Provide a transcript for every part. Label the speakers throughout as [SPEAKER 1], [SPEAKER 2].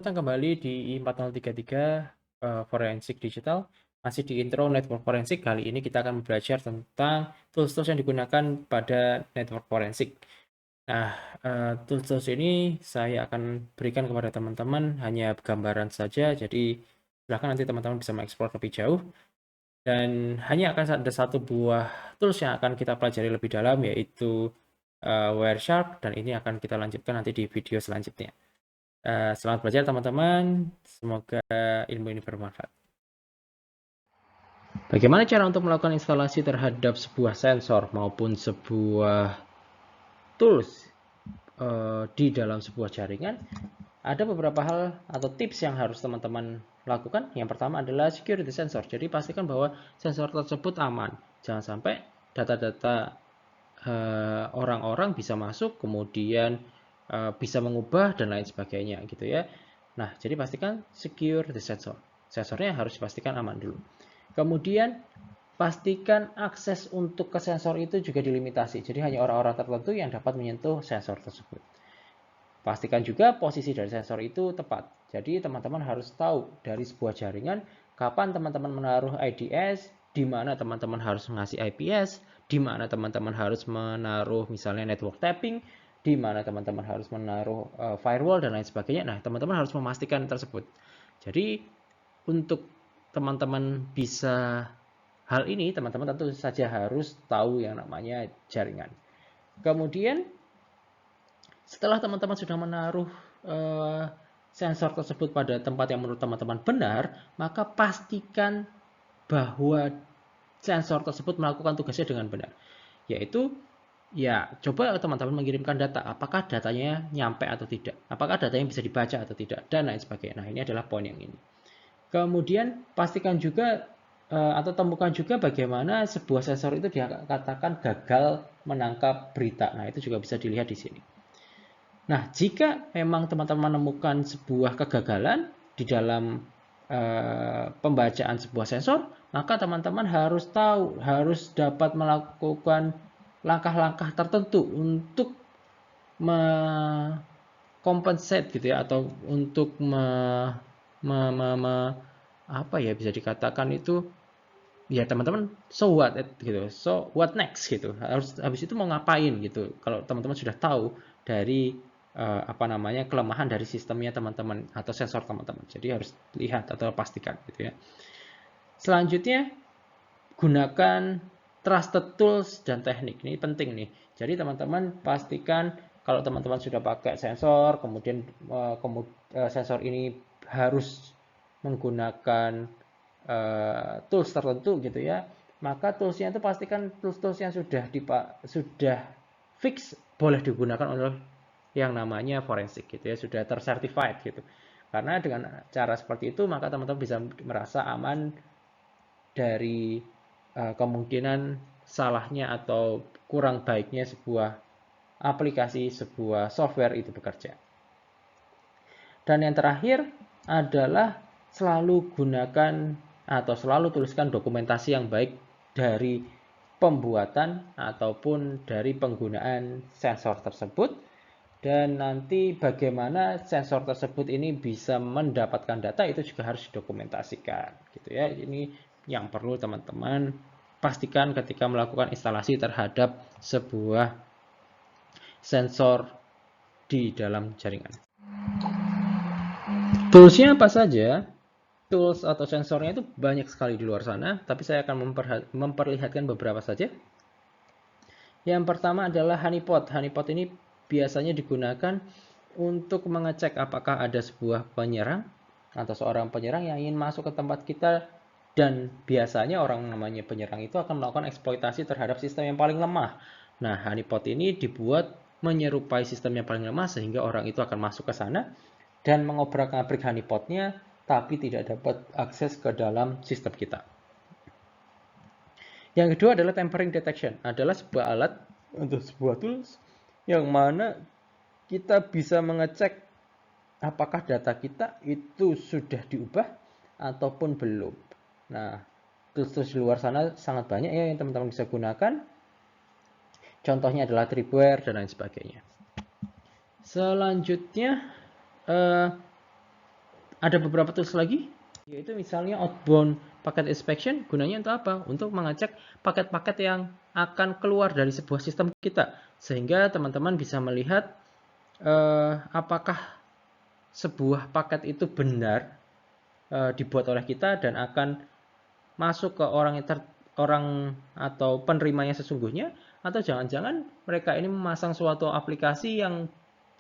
[SPEAKER 1] Datang kembali di I4033 Forensik Digital. Masih di intro network forensik. Kali ini kita akan belajar tentang tools-tools yang digunakan pada network forensik. Nah, tools-tools ini saya akan berikan kepada teman-teman hanya gambaran saja. Jadi, silahkan nanti teman-teman bisa mengeksplor lebih jauh. Dan hanya akan ada satu buah tools yang akan kita pelajari lebih dalam, yaitu Wireshark. Dan ini akan kita lanjutkan nanti di video selanjutnya. Selamat belajar teman-teman, semoga ilmu ini bermanfaat. Bagaimana cara untuk melakukan instalasi terhadap sebuah sensor maupun sebuah tools di dalam sebuah jaringan? Ada beberapa hal atau tips yang harus teman-teman lakukan. Yang pertama adalah security sensor. Jadi pastikan bahwa sensor tersebut aman. Jangan sampai data-data orang-orang bisa masuk, kemudian bisa mengubah dan lain sebagainya gitu ya. Nah, jadi pastikan secure the sensor. Sensornya harus dipastikan aman dulu. Kemudian pastikan akses untuk ke sensor itu juga dilimitasi. Jadi hanya orang-orang tertentu yang dapat menyentuh sensor tersebut. Pastikan juga posisi dari sensor itu tepat. Jadi teman-teman harus tahu dari sebuah jaringan kapan teman-teman menaruh IDS, di mana teman-teman harus mengasih IPS, di mana teman-teman harus menaruh misalnya network tapping, di mana teman-teman harus menaruh firewall dan lain sebagainya. Nah, teman-teman harus memastikan tersebut. Jadi untuk teman-teman bisa hal ini, teman-teman tentu saja harus tahu yang namanya jaringan. Kemudian setelah teman-teman sudah menaruh sensor tersebut pada tempat yang menurut teman-teman benar, maka pastikan bahwa sensor tersebut melakukan tugasnya dengan benar. Yaitu, ya coba teman-teman mengirimkan data, apakah datanya nyampe atau tidak, apakah datanya bisa dibaca atau tidak, dan lain sebagainya. Nah, ini adalah poin yang ini. Kemudian pastikan juga atau temukan juga bagaimana sebuah sensor itu dikatakan gagal menangkap berita. Nah, itu juga bisa dilihat di sini. Nah, jika memang teman-teman menemukan sebuah kegagalan di dalam pembacaan sebuah sensor, maka teman-teman harus tahu, harus dapat melakukan langkah-langkah tertentu untuk compensate gitu ya, atau untuk apa ya, bisa dikatakan itu ya teman-teman, so what gitu, so what next gitu, harus habis itu mau ngapain gitu. Kalau teman-teman sudah tahu dari apa namanya, kelemahan dari sistemnya teman-teman atau sensor teman-teman, jadi harus lihat atau pastikan gitu ya. Selanjutnya, gunakan trusted tools dan teknik. Ini penting nih. Jadi teman-teman pastikan kalau teman-teman sudah pakai sensor, kemudian sensor ini harus menggunakan tools tertentu gitu ya, maka toolsnya itu pastikan tools-tools yang sudah fix boleh digunakan oleh yang namanya forensik gitu ya, sudah tercertified gitu. Karena dengan cara seperti itu maka teman-teman bisa merasa aman dari kemungkinan salahnya atau kurang baiknya sebuah aplikasi, sebuah software itu bekerja. Dan yang terakhir adalah selalu gunakan atau selalu tuliskan dokumentasi yang baik dari pembuatan ataupun dari penggunaan sensor tersebut, dan nanti bagaimana sensor tersebut ini bisa mendapatkan data itu juga harus didokumentasikan gitu ya. Ini yang perlu teman-teman pastikan ketika melakukan instalasi terhadap sebuah sensor di dalam jaringan. Toolsnya apa saja? Tools atau sensornya itu banyak sekali di luar sana, tapi saya akan memperlihatkan beberapa saja. Yang pertama adalah honeypot. Honeypot ini biasanya digunakan untuk mengecek apakah ada sebuah penyerang atau seorang penyerang yang ingin masuk ke tempat kita, dan biasanya orang namanya penyerang itu akan melakukan eksploitasi terhadap sistem yang paling lemah. Nah, honeypot ini dibuat menyerupai sistem yang paling lemah sehingga orang itu akan masuk ke sana dan mengobrak-abrik honeypotnya, tapi tidak dapat akses ke dalam sistem kita. Yang kedua adalah tempering detection, adalah sebuah alat untuk sebuah tools yang mana kita bisa mengecek apakah data kita itu sudah diubah ataupun belum. Nah, tools-tools di luar sana sangat banyak ya yang teman-teman bisa gunakan. Contohnya adalah Tripwire dan lain sebagainya. Selanjutnya, ada beberapa tools lagi, yaitu misalnya outbound packet inspection. Gunanya untuk apa? Untuk mengecek paket-paket yang akan keluar dari sebuah sistem kita, sehingga teman-teman bisa melihat apakah sebuah paket itu benar dibuat oleh kita dan akan masuk ke orang atau penerimanya sesungguhnya, atau jangan-jangan mereka ini memasang suatu aplikasi yang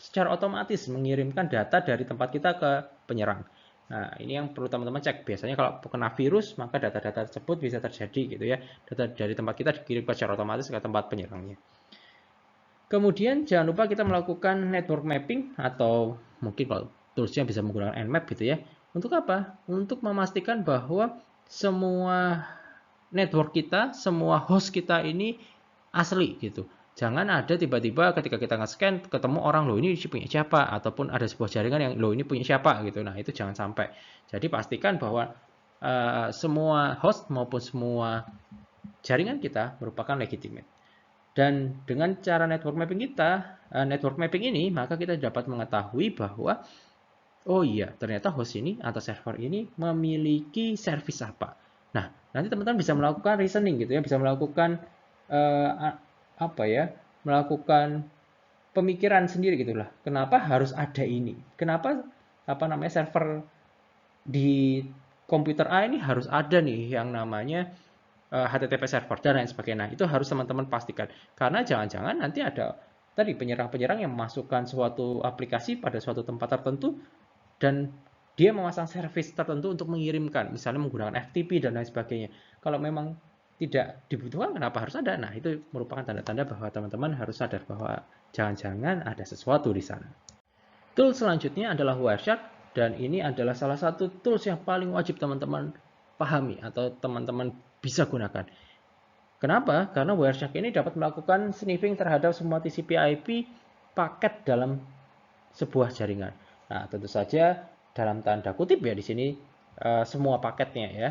[SPEAKER 1] secara otomatis mengirimkan data dari tempat kita ke penyerang. Nah, ini yang perlu teman-teman cek. Biasanya kalau kena virus, maka data-data tersebut bisa terjadi gitu ya. Data dari tempat kita dikirim secara otomatis ke tempat penyerangnya. Kemudian jangan lupa kita melakukan network mapping, atau mungkin kalau toolsnya bisa menggunakan Nmap gitu ya. Untuk apa? Untuk memastikan bahwa semua network kita, semua host kita ini asli gitu. Jangan ada tiba-tiba ketika kita nge-scan ketemu orang, loh ini punya siapa, ataupun ada sebuah jaringan yang loh ini punya siapa gitu. Nah, itu jangan sampai. Jadi pastikan bahwa semua host maupun semua jaringan kita merupakan legitimate. Dan dengan cara network mapping ini, maka kita dapat mengetahui bahwa oh iya, ternyata host ini atau server ini memiliki service apa. Nah, nanti teman-teman bisa melakukan reasoning gitu ya, bisa melakukan apa ya, melakukan pemikiran sendiri gitulah. Kenapa harus ada ini? Kenapa server di komputer A ini harus ada nih yang namanya HTTP server dan lain sebagainya. Nah, itu harus teman-teman pastikan. Karena jangan-jangan nanti ada tadi penyerang-penyerang yang memasukkan suatu aplikasi pada suatu tempat tertentu dan dia memasang service tertentu untuk mengirimkan, misalnya menggunakan FTP dan lain sebagainya. Kalau memang tidak dibutuhkan, kenapa harus ada? Nah, itu merupakan tanda-tanda bahwa teman-teman harus sadar bahwa jangan-jangan ada sesuatu di sana. Tool selanjutnya adalah Wireshark, dan ini adalah salah satu tools yang paling wajib teman-teman pahami atau teman-teman bisa gunakan. Kenapa? Karena Wireshark ini dapat melakukan sniffing terhadap semua TCP/IP paket dalam sebuah jaringan. Nah, tentu saja dalam tanda kutip ya di sini semua paketnya ya.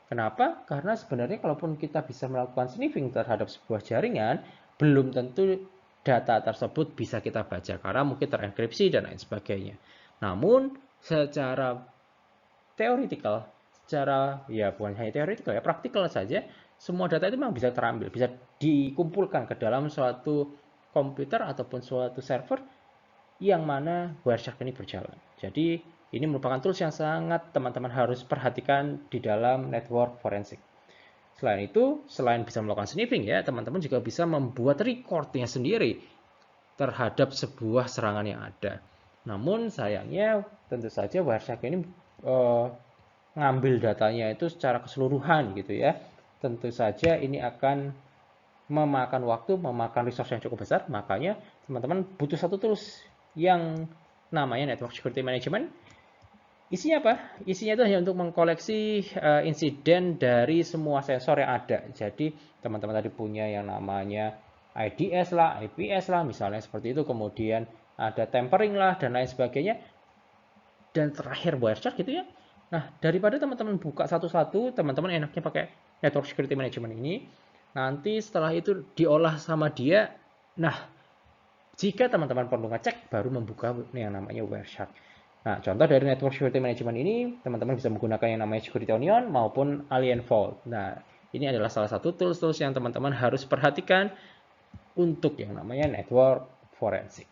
[SPEAKER 1] Kenapa? Karena sebenarnya kalaupun kita bisa melakukan sniffing terhadap sebuah jaringan, belum tentu data tersebut bisa kita baca karena mungkin terenkripsi dan lain sebagainya. Namun secara teoretikal, secara ya bukan hanya teoretikal ya, praktikal saja, semua data itu memang bisa terambil, bisa dikumpulkan ke dalam suatu komputer ataupun suatu server yang mana Wireshark ini berjalan. Jadi ini merupakan tools yang sangat teman-teman harus perhatikan di dalam network forensik. Selain itu, selain bisa melakukan sniffing ya, teman-teman juga bisa membuat recordnya sendiri terhadap sebuah serangan yang ada. Namun sayangnya tentu saja Wireshark ini ngambil datanya itu secara keseluruhan gitu ya. Tentu saja ini akan memakan waktu, memakan resource yang cukup besar. Makanya teman-teman butuh satu tools yang namanya Network Security Management. Isinya apa? Isinya itu hanya untuk mengkoleksi insiden dari semua sensor yang ada. Jadi teman-teman tadi punya yang namanya IDS lah, IPS lah, misalnya seperti itu. Kemudian ada tampering lah dan lain sebagainya. Dan terakhir Wireshark gitu ya. Nah, daripada teman-teman buka satu-satu, teman-teman enaknya pakai Network Security Management ini. Nanti setelah itu diolah sama dia. Nah, jika teman-teman perlu ngecek, baru membuka yang namanya Wireshark. Nah, contoh dari Network Security Management ini, teman-teman bisa menggunakan yang namanya Security Onion maupun Alien Vault. Nah, ini adalah salah satu tools-tools yang teman-teman harus perhatikan untuk yang namanya network forensik.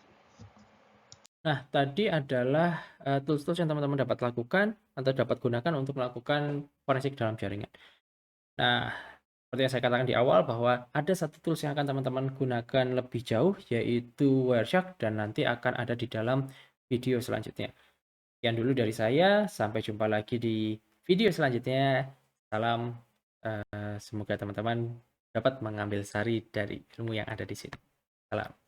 [SPEAKER 1] Nah, tadi adalah tools-tools yang teman-teman dapat lakukan atau dapat gunakan untuk melakukan forensik dalam jaringan. Nah, seperti yang saya katakan di awal bahwa ada satu tools yang akan teman-teman gunakan lebih jauh, yaitu Wireshark, dan nanti akan ada di dalam video selanjutnya. Sekian dulu dari saya, sampai jumpa lagi di video selanjutnya. Salam, semoga teman-teman dapat mengambil sari dari ilmu yang ada di sini. Salam.